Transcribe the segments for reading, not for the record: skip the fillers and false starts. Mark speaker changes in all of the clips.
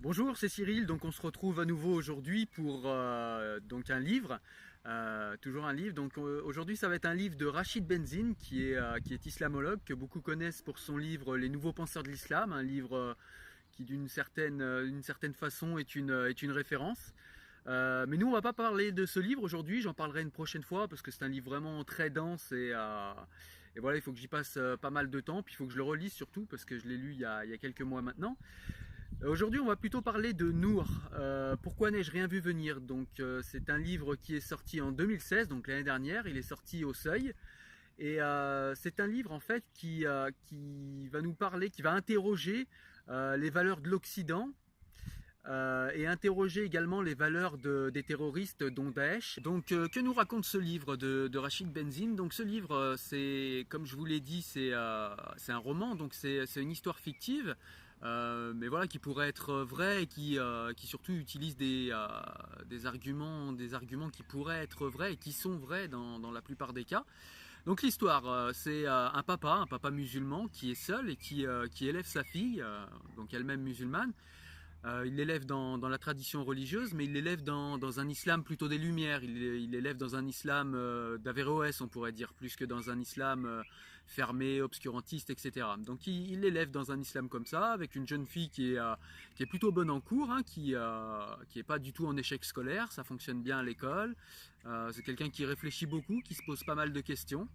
Speaker 1: Bonjour, c'est Cyril. Donc on se retrouve à nouveau aujourd'hui pour donc un livre, toujours un livre. Donc aujourd'hui ça va être un livre de Rachid Benzine qui est islamologue, que beaucoup connaissent pour son livre Les Nouveaux Penseurs de l'Islam, un livre qui d'une certaine façon est une référence. Mais nous on va pas parler de ce livre aujourd'hui, j'en parlerai une prochaine fois parce que c'est un livre vraiment très dense et voilà, il faut que j'y passe pas mal de temps, puis il faut que je le relise surtout parce que je l'ai lu il y a quelques mois maintenant. Aujourd'hui, on va plutôt parler de Nour. Pourquoi n'ai-je rien vu venir? Donc, c'est un livre qui est sorti en 2016, donc l'année dernière. Il est sorti au Seuil. Et c'est un livre en fait qui va nous parler, qui va interroger les valeurs de l'Occident et interroger également les valeurs des terroristes, dont Daesh. Donc, que nous raconte ce livre de Rachid Benzine? Donc, ce livre, c'est, comme je vous l'ai dit, c'est un roman, donc c'est une histoire fictive. Mais voilà, qui pourrait être vrai et qui surtout utilise des arguments qui pourraient être vrais et qui sont vrais dans la plupart des cas. Donc l'histoire, c'est un papa musulman qui est seul et qui élève sa fille, donc elle-même musulmane. Il l'élève dans la tradition religieuse, mais il l'élève dans un islam plutôt des Lumières. Il l'élève dans un islam d'Averroès, on pourrait dire, plus que dans un islam fermé, obscurantiste, etc. Donc il l'élève dans un islam comme ça, avec une jeune fille qui est plutôt bonne en cours, hein, qui est pas du tout en échec scolaire, ça fonctionne bien à l'école. C'est quelqu'un qui réfléchit beaucoup, qui se pose pas mal de questions.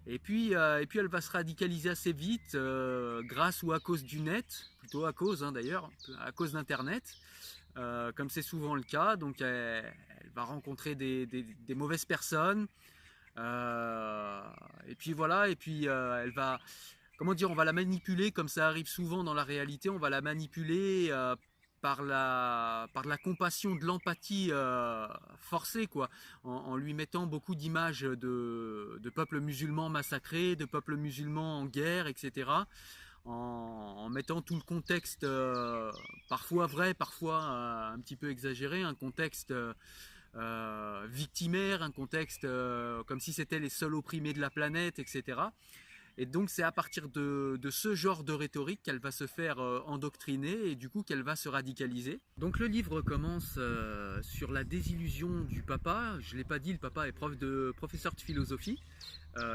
Speaker 1: Et puis elle va se radicaliser assez vite grâce ou à cause du net, plutôt à cause d'ailleurs, à cause d'Internet, comme c'est souvent le cas. Donc elle va rencontrer des mauvaises personnes. Et puis voilà, et puis elle va, comment dire, on va la manipuler comme ça arrive souvent dans la réalité, on va la manipuler par la compassion, de l'empathie forcée, quoi, en lui mettant beaucoup d'images de peuples musulmans massacrés, de peuples musulmans en guerre, etc. En mettant tout le contexte, parfois vrai, parfois un petit peu exagéré, un contexte victimaire, un contexte comme si c'était les seuls opprimés de la planète, etc. Et donc c'est à partir de ce genre de rhétorique qu'elle va se faire endoctriner et du coup qu'elle va se radicaliser. Donc le livre commence sur la désillusion du papa. Je ne l'ai pas dit, le papa est professeur de philosophie.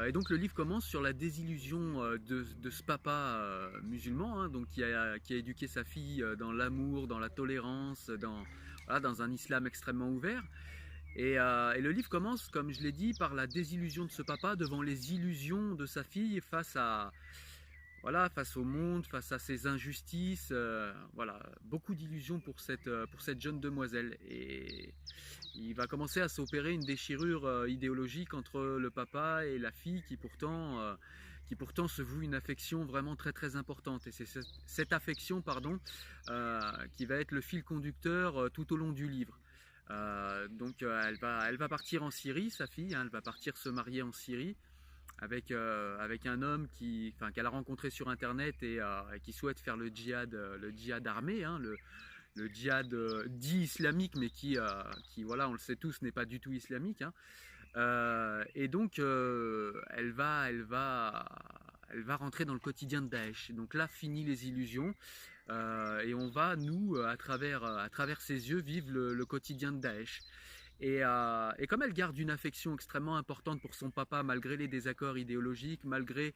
Speaker 1: Et donc le livre commence sur la désillusion de ce papa musulman, hein, donc qui a éduqué sa fille dans l'amour, dans la tolérance, voilà, dans un islam extrêmement ouvert. Et le livre commence, comme je l'ai dit, par la désillusion de ce papa devant les illusions de sa fille voilà, face au monde, face à ses injustices. Voilà, beaucoup d'illusions pour cette jeune demoiselle. Et il va commencer à s'opérer une déchirure idéologique entre le papa et la fille qui pourtant se voue une affection vraiment très très importante. Et c'est cette affection, pardon, qui va être le fil conducteur tout au long du livre. Elle va partir en Syrie, sa fille, hein, elle va partir se marier en Syrie avec un homme qu'elle a rencontré sur internet et qui souhaite faire le djihad armé, hein, le djihad dit islamique, mais voilà, on le sait tous, n'est pas du tout islamique, hein. Et donc elle va rentrer dans le quotidien de Daesh. Donc là, fini les illusions. Et on va, nous, à travers ses yeux, vivre le quotidien de Daesh. Et comme elle garde une affection extrêmement importante pour son papa, malgré les désaccords idéologiques, malgré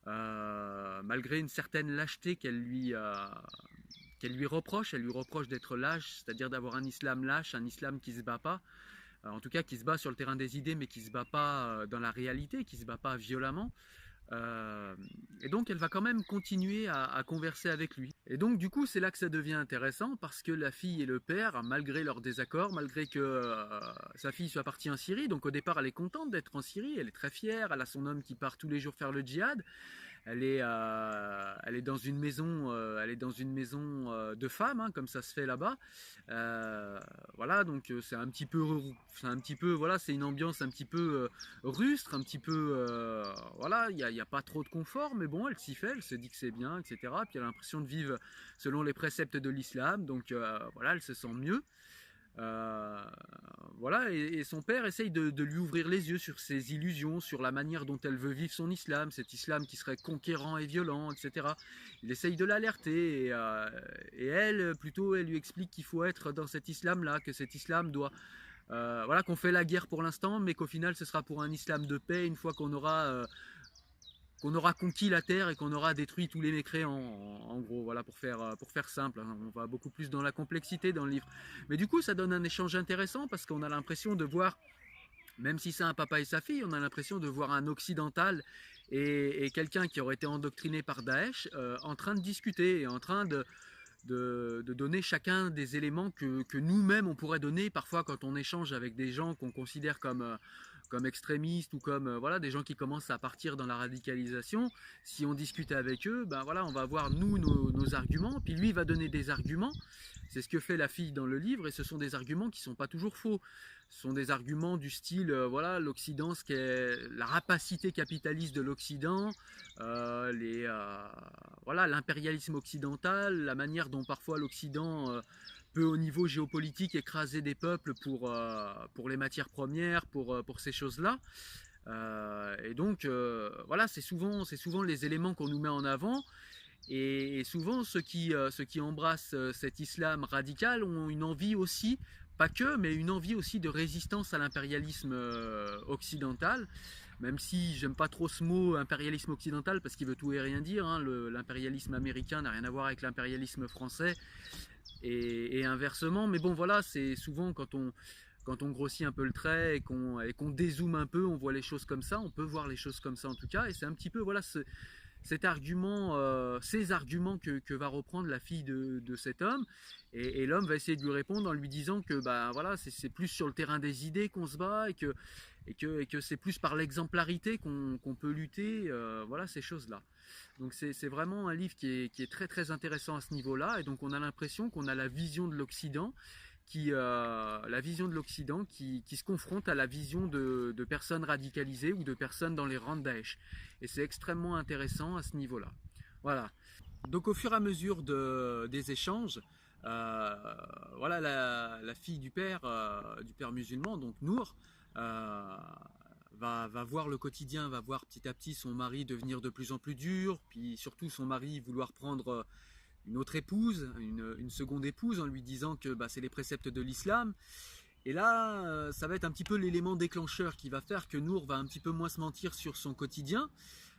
Speaker 1: une certaine lâcheté qu'elle lui reproche, elle lui reproche d'être lâche, c'est-à-dire d'avoir un islam lâche, un islam qui se bat pas, en tout cas qui se bat sur le terrain des idées, mais qui se bat pas dans la réalité, qui se bat pas violemment. Et donc elle va quand même continuer à converser avec lui. Et donc du coup c'est là que ça devient intéressant parce que la fille et le père, malgré leur désaccord, malgré que sa fille soit partie en Syrie, donc au départ elle est contente d'être en Syrie, elle est très fière, elle a son homme qui part tous les jours faire le djihad, elle est dans une maison, de femmes, hein, comme ça se fait là-bas. Voilà, donc c'est un petit peu, voilà, c'est une ambiance un petit peu rustre, un petit peu, voilà, il y a pas trop de confort, mais bon, elle s'y fait, elle se dit que c'est bien, etc. Puis elle a l'impression de vivre selon les préceptes de l'islam, donc voilà, elle se sent mieux. Euh, voilà, et son père essaye de lui ouvrir les yeux sur ses illusions, sur la manière dont elle veut vivre son islam, cet islam qui serait conquérant et violent, etc. Il essaye de l'alerter et elle, plutôt, elle lui explique qu'il faut être dans cet islam-là, que cet islam doit... voilà, qu'on fait la guerre pour l'instant, mais qu'au final, ce sera pour un islam de paix une fois qu'on aura conquis la terre et qu'on aura détruit tous les mécréants, en gros, voilà, pour faire simple. Hein. On va beaucoup plus dans la complexité dans le livre. Mais du coup, ça donne un échange intéressant parce qu'on a l'impression de voir, même si c'est un papa et sa fille, on a l'impression de voir un occidental et quelqu'un qui aurait été endoctriné par Daesh en train de discuter et en train de donner chacun des éléments que nous-mêmes on pourrait donner parfois quand on échange avec des gens qu'on considère comme extrémistes ou comme voilà, des gens qui commencent à partir dans la radicalisation. Si on discute avec eux, ben voilà, on va avoir nous nos arguments, puis lui il va donner des arguments. C'est ce que fait la fille dans le livre et ce sont des arguments qui ne sont pas toujours faux. Ce sont des arguments du style, voilà, l'Occident, ce qu'est la rapacité capitaliste de l'Occident, voilà, l'impérialisme occidental, la manière dont parfois l'Occident peut au niveau géopolitique écraser des peuples pour les matières premières, pour ces choses-là. Et donc, voilà, c'est souvent les éléments qu'on nous met en avant. Et souvent, ceux qui embrassent cet islam radical ont une envie aussi, pas que, mais une envie aussi de résistance à l'impérialisme occidental. Même si j'aime pas trop ce mot impérialisme occidental parce qu'il veut tout et rien dire. Hein. L'impérialisme américain n'a rien à voir avec l'impérialisme français et inversement. Mais bon, voilà, c'est souvent quand on grossit un peu le trait et qu'on dézoome un peu, on voit les choses comme ça. On peut voir les choses comme ça en tout cas. Et c'est un petit peu, voilà, cet argument, ces arguments que va reprendre la fille de cet homme, et l'homme va essayer de lui répondre en lui disant que bah, voilà, c'est plus sur le terrain des idées qu'on se bat et que c'est plus par l'exemplarité qu'on peut lutter, voilà, ces choses-là. Donc c'est vraiment un livre qui est très très intéressant à ce niveau-là, et donc on a l'impression qu'on a la vision de l'Occident qui se confronte à la vision de personnes radicalisées ou de personnes dans les rangs de Daesh. Et c'est extrêmement intéressant à ce niveau-là. Voilà. Donc au fur et à mesure des échanges, voilà, la fille du père musulman, donc Nour, va voir le quotidien, va voir petit à petit son mari devenir de plus en plus dur, puis surtout son mari vouloir prendre une autre épouse, une seconde épouse, en lui disant que bah, c'est les préceptes de l'islam. Et là, ça va être un petit peu l'élément déclencheur qui va faire que Nour va un petit peu moins se mentir sur son quotidien.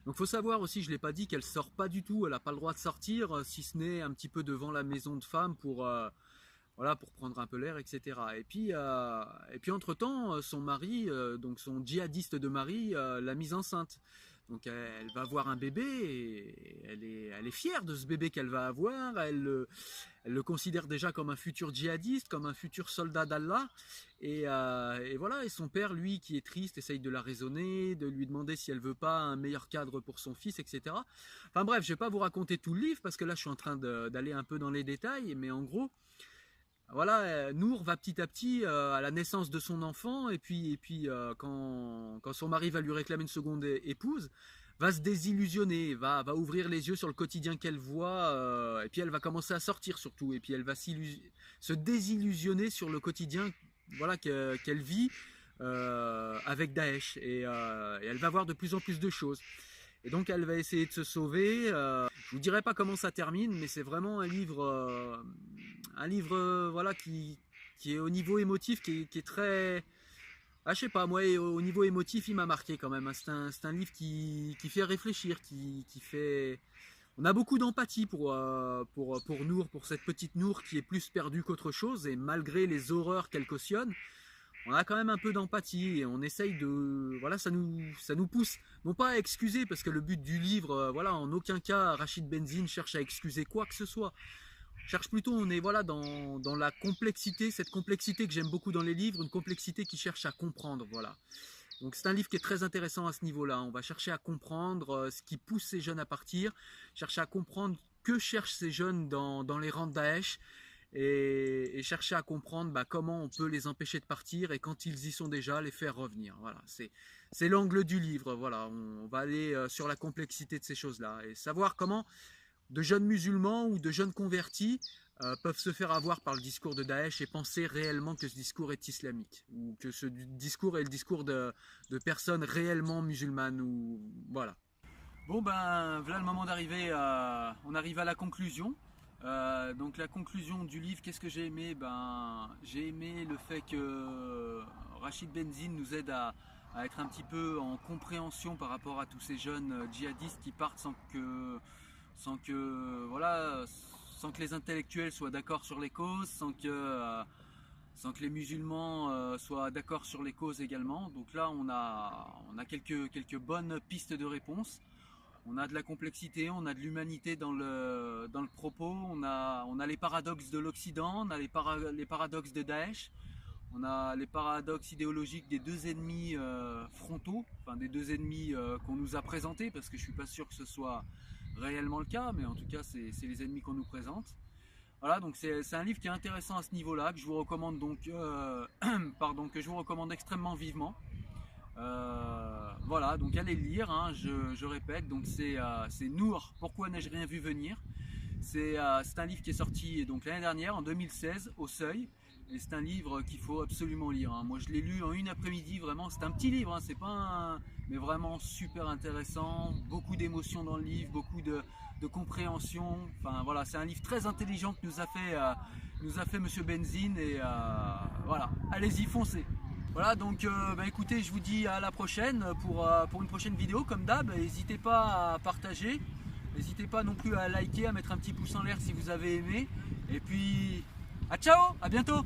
Speaker 1: Donc il faut savoir aussi, je ne l'ai pas dit, qu'elle ne sort pas du tout, elle n'a pas le droit de sortir, si ce n'est un petit peu devant la maison de femme voilà, pour prendre un peu l'air, etc. Et puis entre-temps, son mari, donc son djihadiste de mari, l'a mise enceinte. Donc elle va avoir un bébé et elle est fière de ce bébé qu'elle va avoir. Elle le considère déjà comme un futur djihadiste, comme un futur soldat d'Allah. Et voilà, et son père, lui, qui est triste, essaye de la raisonner, de lui demander si elle veut pas un meilleur cadre pour son fils, etc. Enfin bref, je vais pas vous raconter tout le livre parce que là je suis en train d'aller un peu dans les détails, mais en gros, voilà, Nour va petit à petit à la naissance de son enfant, et puis quand son mari va lui réclamer une seconde épouse, va se désillusionner, va ouvrir les yeux sur le quotidien qu'elle voit, et puis elle va commencer à sortir surtout, et puis elle va se désillusionner sur le quotidien, voilà, qu'elle vit avec Daesh, et elle va voir de plus en plus de choses. Et donc elle va essayer de se sauver. Je vous dirai pas comment ça termine, mais c'est vraiment un livre voilà, qui est au niveau émotif, qui est très... Ah, je sais pas, moi au niveau émotif il m'a marqué quand même. C'est un livre qui fait réfléchir, qui fait... On a beaucoup d'empathie pour Nour, pour cette petite Nour qui est plus perdue qu'autre chose, et malgré les horreurs qu'elle cautionne, on a quand même un peu d'empathie et on essaye de... Voilà, ça nous pousse, non pas à excuser, parce que le but du livre, voilà, en aucun cas Rachid Benzine cherche à excuser quoi que ce soit. Cherche plutôt, on est voilà, dans la complexité, cette complexité que j'aime beaucoup dans les livres, une complexité qui cherche à comprendre, voilà. Donc c'est un livre qui est très intéressant à ce niveau-là. On va chercher à comprendre ce qui pousse ces jeunes à partir, chercher à comprendre que cherchent ces jeunes dans les rangs de Daesh, et chercher à comprendre comment on peut les empêcher de partir, et quand ils y sont déjà, les faire revenir. Voilà, c'est l'angle du livre. Voilà, on va aller sur la complexité de ces choses-là et savoir comment de jeunes musulmans ou de jeunes convertis peuvent se faire avoir par le discours de Daesh et penser réellement que ce discours est islamique, ou que ce discours est le discours de personnes réellement musulmanes, ou voilà. Bon ben voilà le moment d'arriver, on arrive à la conclusion. Donc la conclusion du livre, qu'est-ce que j'ai aimé? Ben j'ai aimé le fait que Rachid Benzine nous aide à être un petit peu en compréhension par rapport à tous ces jeunes djihadistes qui partent sans que voilà, sans que les intellectuels soient d'accord sur les causes, sans que les musulmans soient d'accord sur les causes également. Donc là on a quelques bonnes pistes de réponse. On a de la complexité, on a de l'humanité dans le propos, on a les paradoxes de l'Occident, on a les paradoxes de Daesh, on a les paradoxes idéologiques des deux ennemis frontaux, enfin des deux ennemis qu'on nous a présentés, parce que je ne suis pas sûr que ce soit réellement le cas, mais en tout cas c'est les ennemis qu'on nous présente. Voilà, donc c'est un livre qui est intéressant à ce niveau-là, que je vous recommande donc, que je vous recommande extrêmement vivement. Voilà, donc allez le lire, hein, je répète, donc c'est Nour, pourquoi n'ai-je rien vu venir. C'est un livre qui est sorti l'année dernière, en 2016, au Seuil, et c'est un livre qu'il faut absolument lire, hein. Moi je l'ai lu en une après-midi, vraiment, c'est un petit livre, hein, c'est pas mais vraiment super intéressant, beaucoup d'émotions dans le livre, beaucoup de compréhension, enfin voilà, c'est un livre très intelligent que nous a fait Monsieur Benzine, et voilà, allez-y, foncez. Voilà, donc écoutez, je vous dis à la prochaine pour une prochaine vidéo, comme d'hab. N'hésitez pas à partager, n'hésitez pas non plus à liker, à mettre un petit pouce en l'air si vous avez aimé. Et puis, à ciao, à bientôt.